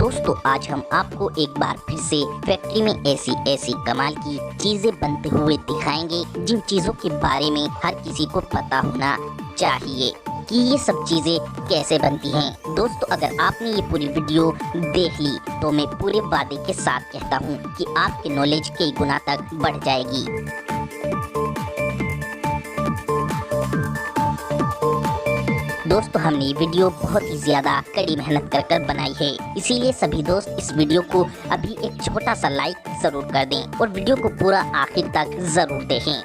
दोस्तों आज हम आपको एक बार फिर से फैक्ट्री में ऐसी कमाल की चीजें बनते हुए दिखाएंगे जिन चीजों के बारे में हर किसी को पता होना चाहिए कि ये सब चीजें कैसे बनती हैं। दोस्तों अगर आपने ये पूरी वीडियो देख ली तो मैं पूरे वादे के साथ कहता हूँ कि आपकी नॉलेज कई गुना तक बढ़ जाएगी। दोस्तों हमने ये वीडियो बहुत ही ज्यादा कड़ी मेहनत कर बनाई है, इसीलिए सभी दोस्त इस वीडियो को अभी एक छोटा सा लाइक जरूर कर दें और वीडियो को पूरा आखिर तक जरूर देखें।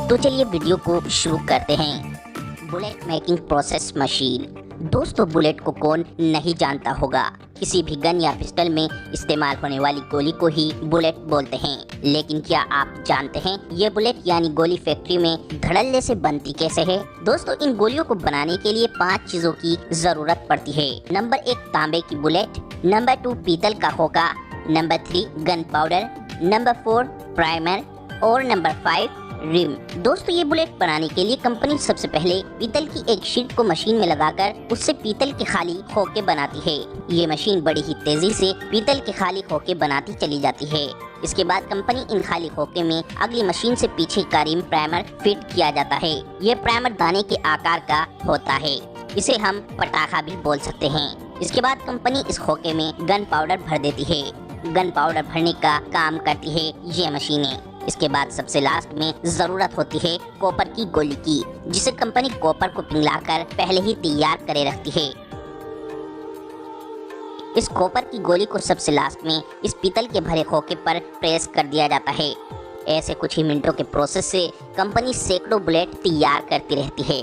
तो चलिए वीडियो को शुरू करते हैं। Bullet making process machine. दोस्तों बुलेट को कौन नहीं जानता होगा। किसी भी गन या पिस्टल में इस्तेमाल होने वाली गोली को ही बुलेट बोलते हैं, लेकिन क्या आप जानते हैं ये बुलेट यानी गोली फैक्ट्री में धड़ल्ले से बनती कैसे है। दोस्तों इन गोलियों को बनाने के लिए 5 चीजों की जरूरत पड़ती है। नंबर 1 तांबे की बुलेट, नंबर 2 पीतल का खोखा, number 3 gun powder, number 4 primer और नंबर 5 रिम। दोस्तों ये बुलेट बनाने के लिए कंपनी सबसे पहले पीतल की एक शीट को मशीन में लगाकर उससे पीतल के खाली खोखे बनाती है। ये मशीन बड़ी ही तेजी से पीतल के खाली खोखे बनाती चली जाती है। इसके बाद कंपनी इन खाली खोखे में अगली मशीन से पीछे का रिम प्राइमर फिट किया जाता है। ये प्राइमर दाने के आकार का होता है, इसे हम पटाखा भी बोल सकते हैं। इसके बाद कंपनी इस खोखे में गन पाउडर भर देती है। गन पाउडर भरने का काम करती है ये मशीनें। इसके बाद सबसे लास्ट में जरूरत होती है कॉपर की गोली की, जिसे कंपनी कॉपर को पिघलाकर पहले ही तैयार करे रखती है। इस कॉपर की गोली को सबसे लास्ट में इस पीतल के भरे खोखे पर प्रेस कर दिया जाता है। ऐसे कुछ ही मिनटों के प्रोसेस से कंपनी सैकड़ों बुलेट तैयार करती रहती है।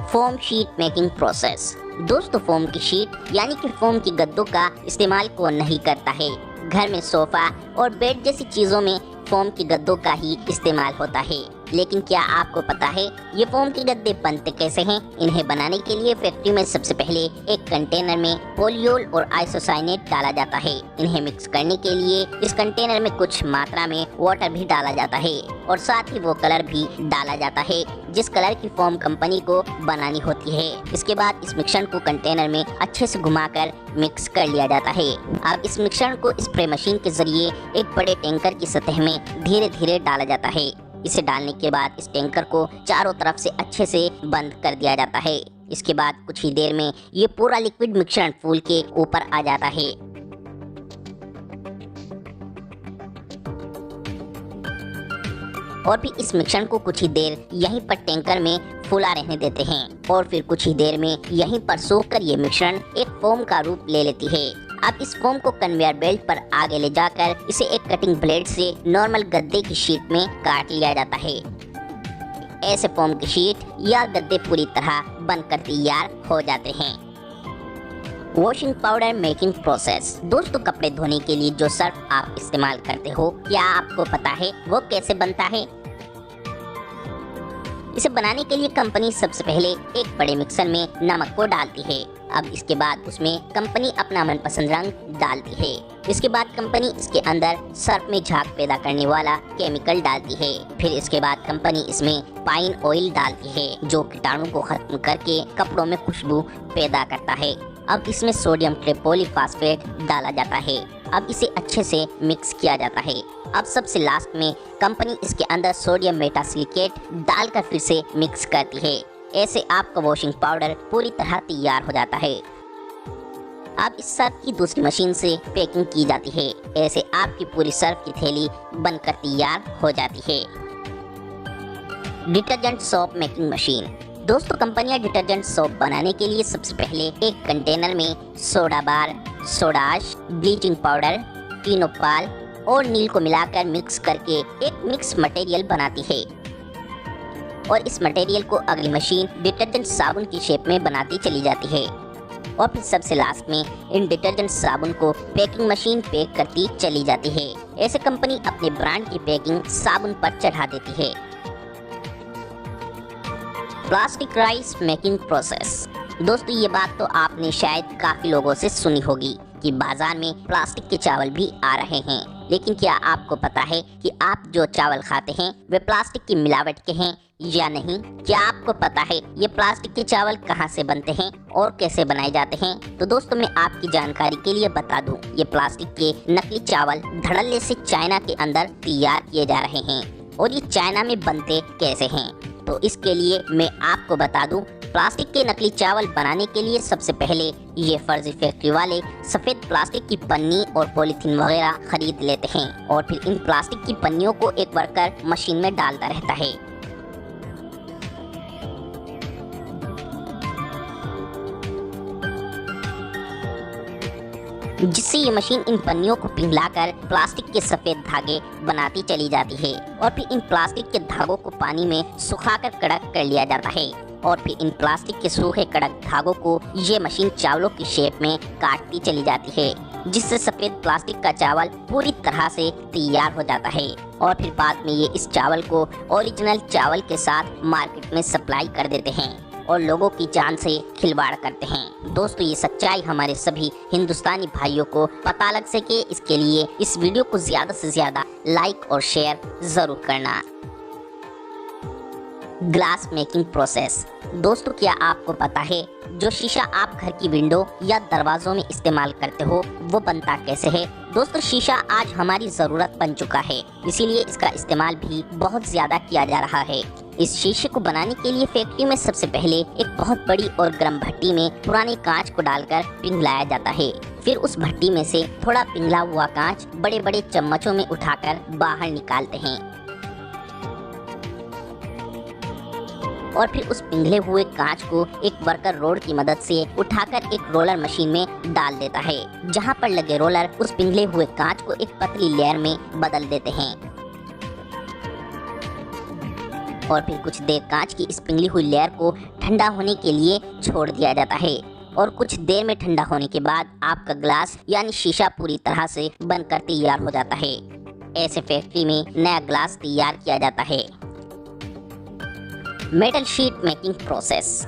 Foam sheet making process. दोस्तों फोम की शीट यानी कि फोम की गद्दों का इस्तेमाल कौन नहीं करता है। घर में सोफा और बेड जैसी चीजों में फोम की गद्दों का ही इस्तेमाल होता है, लेकिन क्या आपको पता है ये फोम के गद्दे बनते कैसे हैं। इन्हें बनाने के लिए फैक्ट्री में सबसे पहले एक कंटेनर में पॉलियोल और आइसोसाइनेट डाला जाता है। इन्हें मिक्स करने के लिए इस कंटेनर में कुछ मात्रा में वाटर भी डाला जाता है और साथ ही वो कलर भी डाला जाता है जिस कलर की फोम कंपनी को बनानी होती है। इसके बाद इस मिश्रण को कंटेनर में अच्छे से घुमाकर मिक्स कर लिया जाता है। अब इस मिश्रण को स्प्रे मशीन के जरिए एक बड़े टैंकर की सतह में धीरे धीरे डाला जाता है। इसे डालने के बाद इस टैंकर को चारों तरफ से अच्छे से बंद कर दिया जाता है। इसके बाद कुछ ही देर में ये पूरा लिक्विड मिश्रण फूल के ऊपर आ जाता है। और फिर इस मिश्रण को कुछ ही देर यहीं पर टैंकर में फूला रहने देते हैं और फिर कुछ ही देर में यहीं पर सूखकर ये मिश्रण एक फोम का रूप ले लेती है। अब इस फोम को कन्वेयर बेल्ट पर आगे ले जाकर इसे एक कटिंग ब्लेड से नॉर्मल गद्दे की शीट में काट लिया जाता है। ऐसे फोम की शीट या गद्दे पूरी तरह बनकर तैयार हो जाते हैं। Washing powder making process. दोस्तों कपड़े धोने के लिए जो सर्फ आप इस्तेमाल करते हो, क्या आपको पता है वो कैसे बनता है। इसे बनाने के लिए कंपनी सबसे पहले एक बड़े मिक्सर में नमक को डालती है। अब इसके बाद उसमें कंपनी अपना मनपसंद रंग डालती है। इसके बाद कंपनी इसके अंदर सर्फ में झाग पैदा करने वाला केमिकल डालती है। फिर इसके बाद कंपनी इसमें पाइन ऑयल डालती है जो कीटाणु को खत्म करके कपड़ों में खुशबू पैदा करता है। अब इसमें सोडियम ट्रिपॉलीफॉस्फेट डाला जाता है। अब इसे अच्छे से मिक्स किया जाता है। अब सबसे लास्ट में कंपनी इसके अंदर सोडियम मेटासिलिकेट डालकर फिर से मिक्स करती है। ऐसे आपका वॉशिंग पाउडर पूरी तरह तैयार हो जाता है। अब इस सर्फ की दूसरी मशीन से पैकिंग की जाती है। ऐसे आपकी पूरी सर्फ की थैली बनकर तैयार हो जाती है। Detergent soap making machine. दोस्तों कंपनियां डिटर्जेंट सोप बनाने के लिए सबसे पहले एक कंटेनर में सोडा बार, सोडा आश, ब्लीचिंग पाउडर, टिनोपाल और नील को मिलाकर मिक्स करके एक मिक्स मटेरियल बनाती है और इस मटेरियल को अगली मशीन डिटर्जेंट साबुन की शेप में बनाती चली जाती है। और फिर सबसे लास्ट में इन डिटर्जेंट साबुन को पैकिंग मशीन पैक करती चली जाती है। ऐसे कंपनी अपने ब्रांड की पैकिंग साबुन पर चढ़ा देती है। Plastic rice making process. दोस्तों ये बात तो आपने शायद काफी लोगों से सुनी होगी कि बाजार में प्लास्टिक के चावल भी आ रहे हैं। लेकिन क्या आपको पता है कि आप जो चावल खाते हैं वे प्लास्टिक की मिलावट के हैं या नहीं? क्या आपको पता है ये प्लास्टिक के चावल कहाँ से बनते हैं और कैसे बनाए जाते हैं? तो दोस्तों मैं आपकी जानकारी के लिए बता दूं, ये प्लास्टिक के नकली चावल धड़ल्ले से चाइना के अंदर तैयार किए जा रहे हैं। और ये चाइना में बनते कैसे हैं? तो इसके लिए मैं आपको बता दूं, प्लास्टिक के नकली चावल बनाने के लिए सबसे पहले ये फर्जी फैक्ट्री वाले सफेद प्लास्टिक की पन्नी और पॉलीथीन वगैरह खरीद लेते हैं और फिर इन प्लास्टिक की पन्नियों को एक वर्कर मशीन में डालता रहता है। जिससे ये मशीन इन पन्नियों को पिघलाकर प्लास्टिक के सफेद धागे बनाती चली जाती है और फिर इन प्लास्टिक के धागों को पानी में सुखाकर कड़क कर लिया जाता है और फिर इन प्लास्टिक के सूखे कड़क धागों को ये मशीन चावलों की शेप में काटती चली जाती है, जिससे सफेद प्लास्टिक का चावल पूरी तरह से तैयार हो जाता है। और फिर बाद में ये इस चावल को ओरिजिनल चावल के साथ मार्केट में सप्लाई कर देते हैं और लोगों की जान से खिलवाड़ करते हैं। दोस्तों ये सच्चाई हमारे सभी हिंदुस्तानी भाइयों को पता लग सके, इसके लिए इस वीडियो को ज्यादा से ज्यादा लाइक और शेयर जरूर करना। Glass making process. दोस्तों क्या आपको पता है जो शीशा आप घर की विंडो या दरवाजों में इस्तेमाल करते हो वो बनता कैसे है? दोस्तों शीशा आज हमारी जरूरत बन चुका है, इसीलिए इसका इस्तेमाल भी बहुत ज्यादा किया जा रहा है। इस शीशे को बनाने के लिए फैक्ट्री में सबसे पहले एक बहुत बड़ी और गर्म भट्टी में पुराने कांच को डालकर पिघलाया जाता है। फिर उस भट्टी में से थोड़ा पिघला हुआ कांच बड़े बड़े चम्मचों में उठाकर बाहर निकालते हैं और फिर उस पिघले हुए कांच को एक वर्कर रोड की मदद से उठाकर एक रोलर मशीन में डाल देता है, जहां पर लगे रोलर उस पिघले हुए कांच को एक पतली लेयर में बदल देते हैं और फिर कुछ देर कांच की इस पिघली हुई लेयर को ठंडा होने के लिए छोड़ दिया जाता है और कुछ देर में ठंडा होने के बाद आपका ग्लास यानी शीशा पूरी तरह से बनकर तैयार हो जाता है। ऐसे फैक्ट्री में नया ग्लास तैयार किया जाता है। Metal sheet making process.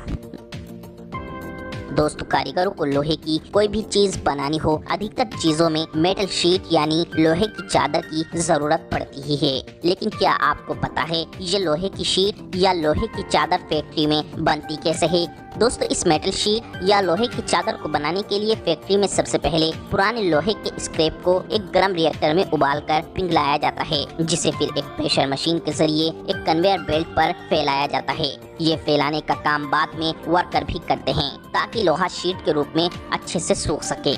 दोस्तों कारीगरों को लोहे की कोई भी चीज बनानी हो, अधिकतर चीजों में मेटल शीट यानी लोहे की चादर की जरूरत पड़ती ही है। लेकिन क्या आपको पता है ये लोहे की शीट या लोहे की चादर फैक्ट्री में बनती कैसे है? दोस्तों इस मेटल शीट या लोहे की चादर को बनाने के लिए फैक्ट्री में सबसे पहले पुराने लोहे के स्क्रैप को एक गर्म रिएक्टर में उबालकर पिघलाया जाता है, जिसे फिर एक प्रेशर मशीन के जरिए एक कन्वेयर बेल्ट पर फैलाया जाता है। ये फैलाने का काम बाद में वर्कर भी करते हैं ताकि लोहा शीट के रूप में अच्छे से सूख सके।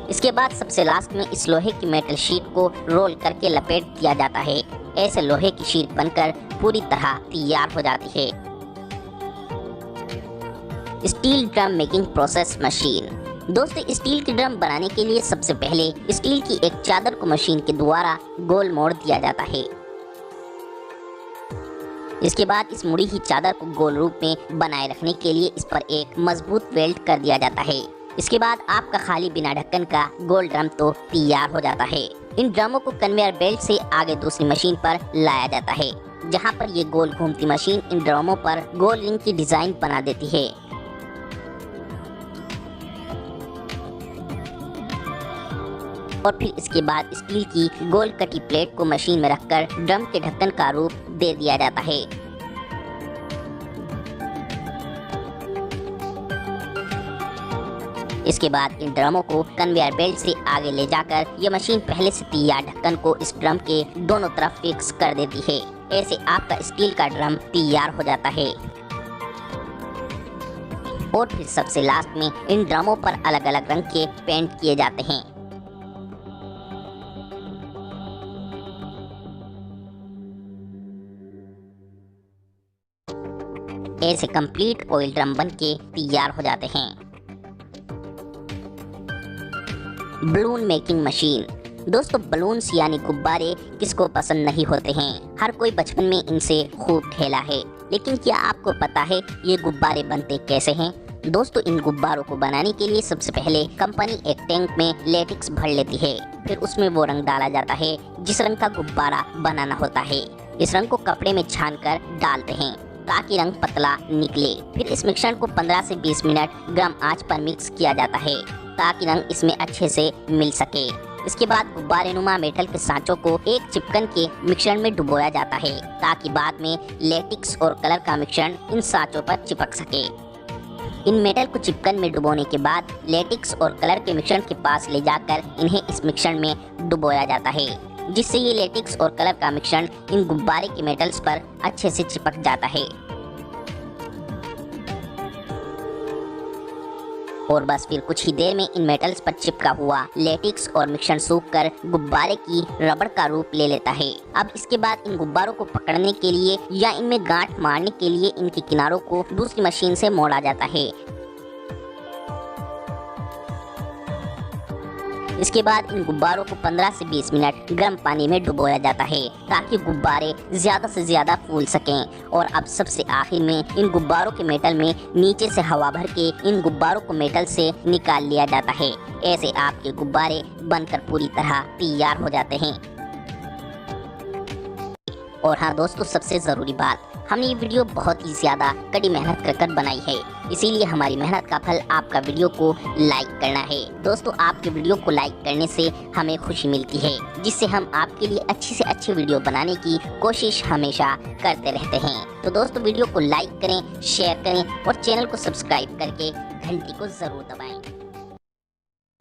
इसके बाद सबसे लास्ट में इस लोहे की मेटल शीट को रोल करके लपेट दिया जाता है। ऐसे लोहे की शीट बनकर पूरी तरह तैयार हो जाती है। Steel drum making process machine. दोस्तों स्टील की ड्रम बनाने के लिए सबसे पहले स्टील की एक चादर को मशीन के द्वारा गोल मोड़ दिया जाता है। इसके बाद इस मुड़ी हुई चादर को गोल रूप में बनाए रखने के लिए इस पर एक मजबूत वेल्ड कर दिया जाता है। इसके बाद आपका खाली बिना ढक्कन का गोल ड्रम तो तैयार हो जाता है। इन ड्रमों को कन्वेयर बेल्ट से आगे दूसरी मशीन पर लाया जाता है, जहां पर ये गोल घूमती मशीन इन ड्रमों पर गोल रिंग की डिजाइन बना देती है। और फिर इसके बाद स्टील की गोल कटी प्लेट को मशीन में रखकर ड्रम के ढक्कन का रूप दे दिया जाता है। इसके बाद इन ड्रमों को कन्वेयर बेल्ट से आगे ले जाकर ये मशीन पहले से तैयार ढक्कन को इस ड्रम के दोनों तरफ फिक्स कर देती है। ऐसे आपका स्टील का ड्रम तैयार हो जाता है। और फिर सबसे लास्ट में इन ड्रमों पर अलग अलग रंग के पेंट किए जाते हैं। ऐसे कंप्लीट ऑयल ड्रम बन के तैयार हो जाते हैं। Balloon making machine. दोस्तों बलून्स यानी गुब्बारे किसको पसंद नहीं होते हैं, हर कोई बचपन में इनसे खूब खेला है। लेकिन क्या आपको पता है ये गुब्बारे बनते कैसे हैं? दोस्तों इन गुब्बारों को बनाने के लिए सबसे पहले कंपनी एक टैंक में लेटेक्स भर लेती है, फिर उसमें वो रंग डाला जाता है जिस रंग का गुब्बारा बनाना होता है। इस रंग को कपड़े में छान कर डालते हैं ताकि रंग पतला निकले। फिर इस मिश्रण को 15 से 20 मिनट गर्म आंच पर मिक्स किया जाता है ताकि रंग इसमें अच्छे से मिल सके। इसके बाद गुब्बारे नुमा मेटल के सांचों को एक चिपकन के मिश्रण में डुबोया जाता है ताकि बाद में लेटेक्स और कलर का मिश्रण इन सांचों पर चिपक सके। इन मेटल को चिपकन में डुबोने के बाद लेटेक्स और कलर के मिश्रण के पास ले जाकर इन्हें इस मिश्रण में डुबोया जाता है, जिससे ये लेटेक्स और कलर का मिश्रण इन गुब्बारे के मेटल्स पर अच्छे से चिपक जाता है। और बस फिर कुछ ही देर में इन मेटल्स पर चिपका हुआ लेटेक्स और मिश्रण सूखकर गुब्बारे की रबड़ का रूप ले लेता है। अब इसके बाद इन गुब्बारों को पकड़ने के लिए या इनमें गांठ मारने के लिए इनके किनारों को दूसरी मशीन से मोड़ा जाता है। इसके बाद इन गुब्बारों को 15 से 20 मिनट गर्म पानी में डुबोया जाता है ताकि गुब्बारे ज्यादा से ज्यादा फूल सकें। और अब सबसे आखिर में इन गुब्बारों के मेटल में नीचे से हवा भर के इन गुब्बारों को मेटल से निकाल लिया जाता है। ऐसे आपके गुब्बारे बनकर पूरी तरह तैयार हो जाते हैं। और हाँ दोस्तों, सबसे ज़रूरी बात, हमने ये वीडियो बहुत ही ज़्यादा कड़ी मेहनत कर बनाई है, इसीलिए हमारी मेहनत का फल आपका वीडियो को लाइक करना है। दोस्तों, आपके वीडियो को लाइक करने से हमें खुशी मिलती है, जिससे हम आपके लिए अच्छी से अच्छी वीडियो बनाने की कोशिश हमेशा करते रहते हैं। तो दोस्तों, वीडियो को लाइक करें, शेयर करें और चैनल को सब्सक्राइब करके घंटी को ज़रूर दबाएँ।